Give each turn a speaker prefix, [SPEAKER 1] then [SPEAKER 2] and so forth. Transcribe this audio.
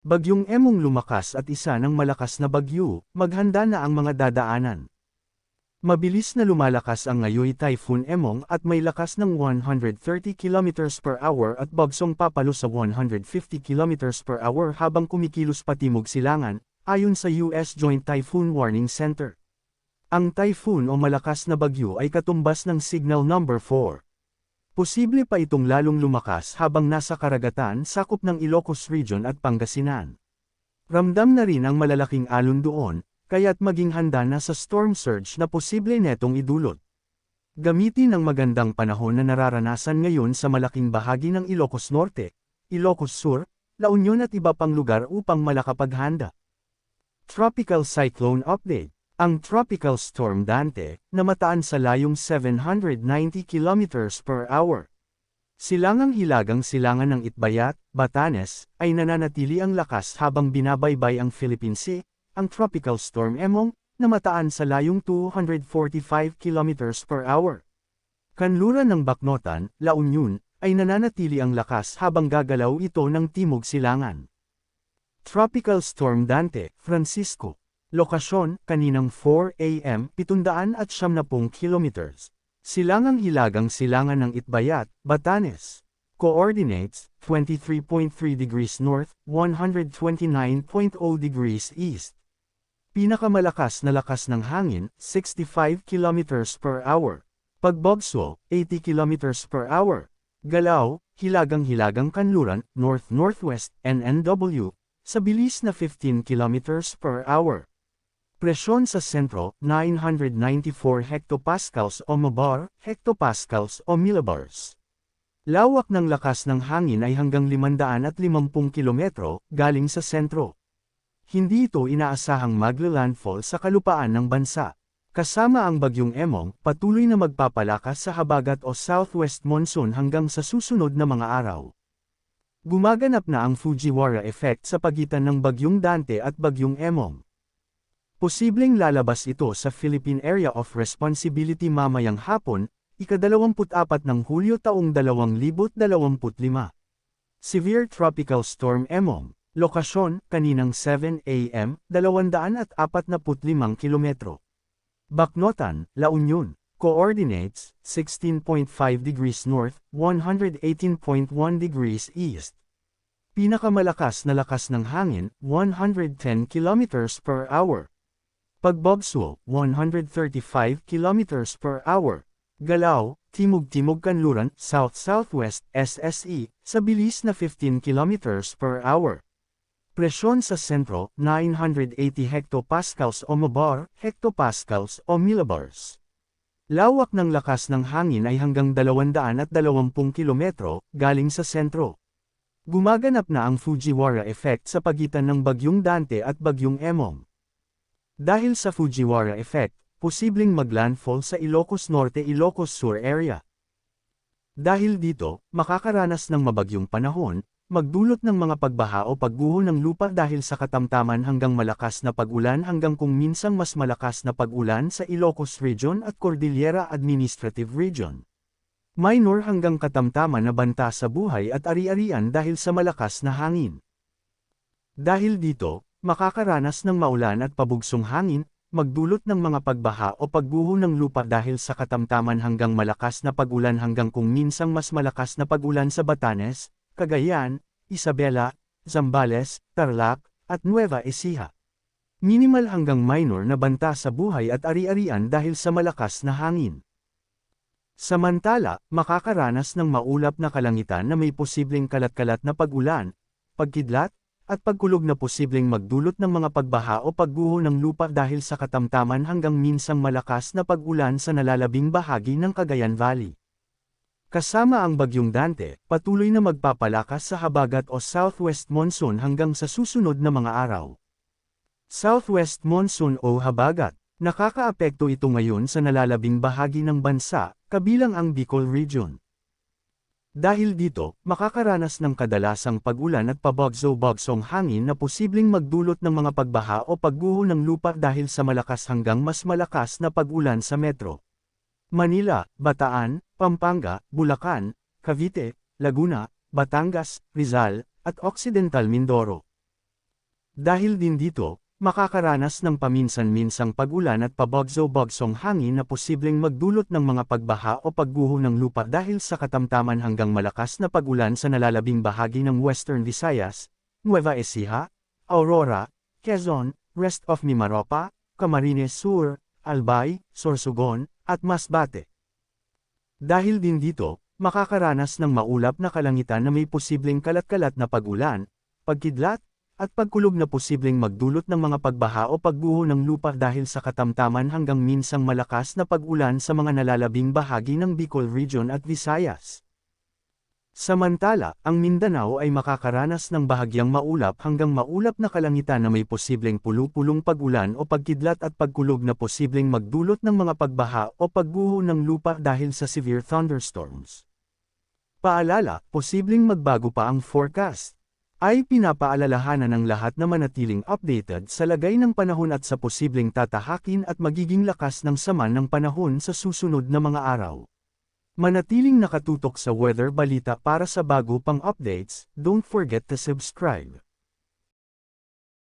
[SPEAKER 1] Bagyong Emong lumakas at isa ng malakas na bagyo, maghanda na ang mga dadaanan. Mabilis na lumalakas ang ngayoy Typhoon Emong at may lakas ng 130 km per hour at bagsong papalo sa 150 km per hour habang kumikilos patimog silangan, ayon sa US Joint Typhoon Warning Center. Ang typhoon o malakas na bagyo ay katumbas ng Signal Number 4. Posible pa itong lalong lumakas habang nasa karagatan sakop ng Ilocos Region at Pangasinan. Ramdam na rin ang malalaking alon doon, kaya't maging handa na sa storm surge na posible netong idulot. Gamitin ang magandang panahon na nararanasan ngayon sa malaking bahagi ng Ilocos Norte, Ilocos Sur, La Union at iba pang lugar upang malakapaghanda. Tropical Cyclone Update. Ang Tropical Storm Dante, na mataan sa layong 790 km per hour. Silangang hilagang silangan ng Itbayat, Batanes, ay nananatili ang lakas habang binabaybay ang Philippine Sea. Ang Tropical Storm Emong, na mataan sa layong 245 km per hour. Kanluran ng Bacnotan, La Union, ay nananatili ang lakas habang gagalaw ito ng timog silangan. Tropical Storm Dante, Francisco. Lokasyon, kaninang 4 AM 770 km. Silangang hilagang silangan ng Itbayat, Batanes. Coordinates, 23.3 degrees north, 129.0 degrees east. Pinakamalakas na lakas ng hangin, 65 km per hour. Pagbagso, 80 km per hour. Galaw, hilagang-hilagang kanluran, north-northwest, NNW, sa bilis na 15 km per hour. Presyon sa sentro, 994 hectopascals o mabar, hectopascals o millibars. Lawak ng lakas ng hangin ay hanggang 550 km, galing sa sentro. Hindi ito inaasahang magla-landfall sa kalupaan ng bansa. Kasama ang Bagyong Emong, patuloy na magpapalakas sa habagat o southwest monsoon hanggang sa susunod na mga araw. Gumaganap na ang Fujiwara effect sa pagitan ng Bagyong Dante at Bagyong Emong. Posibleng lalabas ito sa Philippine Area of Responsibility mamayang hapon, ika-24 ng Hulyo taong 2025. Severe Tropical Storm Emong. Lokasyon, kaninang 7 AM, 245 km. Bacnotan, La Union. Coordinates, 16.5 degrees north, 118.1 degrees east. Pinakamalakas na lakas ng hangin, 110 km per hour. Pagbagso, 135 km per hour. Galaw, timog-timog kanluran, south-southwest, SSE, sa bilis na 15 km per hour. Presyon sa sentro, 980 hectopascals o mabar, hectopascals o millibars. Lawak ng lakas ng hangin ay hanggang 220 km, galing sa sentro. Gumaganap na ang Fujiwara effect sa pagitan ng Bagyong Dante at Bagyong Emong. Dahil sa Fujiwara effect, posibleng maglandfall sa Ilocos Norte, Ilocos Sur area. Dahil dito, makakaranas ng mabagyong panahon, magdulot ng mga pagbaha o pagguho ng lupa dahil sa katamtaman hanggang malakas na pag-ulan hanggang kung minsang mas malakas na pag-ulan sa Ilocos Region at Cordillera Administrative Region. Minor hanggang katamtaman na banta sa buhay at ari-arian dahil sa malakas na hangin. Dahil dito, makakaranas ng maulan at pabugsong hangin, magdulot ng mga pagbaha o pagguho ng lupa dahil sa katamtaman hanggang malakas na pag-ulan hanggang kung minsang mas malakas na pag-ulan sa Batanes, Cagayan, Isabela, Zambales, Tarlac, at Nueva Ecija. Minimal hanggang minor na banta sa buhay at ari-arian dahil sa malakas na hangin. Samantala, makakaranas ng maulap na kalangitan na may posibleng kalat-kalat na pag-ulan, pagkidlat, at pagkulog na posibleng magdulot ng mga pagbaha o pagguho ng lupa dahil sa katamtaman hanggang minsang malakas na pag-ulan sa nalalabing bahagi ng Cagayan Valley. Kasama ang Bagyong Dante, patuloy na magpapalakas sa habagat o southwest monsoon hanggang sa susunod na mga araw. Southwest monsoon o habagat, nakakaapekto ito ngayon sa nalalabing bahagi ng bansa, kabilang ang Bicol Region. Dahil dito, makakaranas ng kadalasang pag-ulan at pabagso-bagsong hangin na posibleng magdulot ng mga pagbaha o pagguho ng lupa dahil sa malakas hanggang mas malakas na pag-ulan sa metro Manila, Bataan, Pampanga, Bulacan, Cavite, Laguna, Batangas, Rizal, at Occidental Mindoro. Dahil din dito, makakaranas ng paminsan-minsang pag-ulan at pabagso-bagsong hangin na posibleng magdulot ng mga pagbaha o pagguho ng lupa dahil sa katamtaman hanggang malakas na pag-ulan sa nalalabing bahagi ng Western Visayas, Nueva Ecija, Aurora, Quezon, rest of Mimaropa, Camarines Sur, Albay, Sorsogon, at Masbate. Dahil din dito, makakaranas ng maulap na kalangitan na may posibleng kalat-kalat na pag-ulan, pagkidlat, at pagkulog na posibleng magdulot ng mga pagbaha o pagguho ng lupa dahil sa katamtaman hanggang minsang malakas na pag-ulan sa mga nalalabing bahagi ng Bicol Region at Visayas. Samantala, ang Mindanao ay makakaranas ng bahagyang maulap hanggang maulap na kalangitan na may posibleng pulu-pulong pag-ulan o pagkidlat at pagkulog na posibleng magdulot ng mga pagbaha o pagguho ng lupa dahil sa severe thunderstorms. Paalala, posibleng magbago pa ang forecast. Ay pinapaalalahanan ng lahat na manatiling updated sa lagay ng panahon at sa posibleng tatahakin at magiging lakas ng sama ng panahon sa susunod na mga araw. Manatiling nakatutok sa Weather Balita para sa bago pang updates, don't forget to subscribe.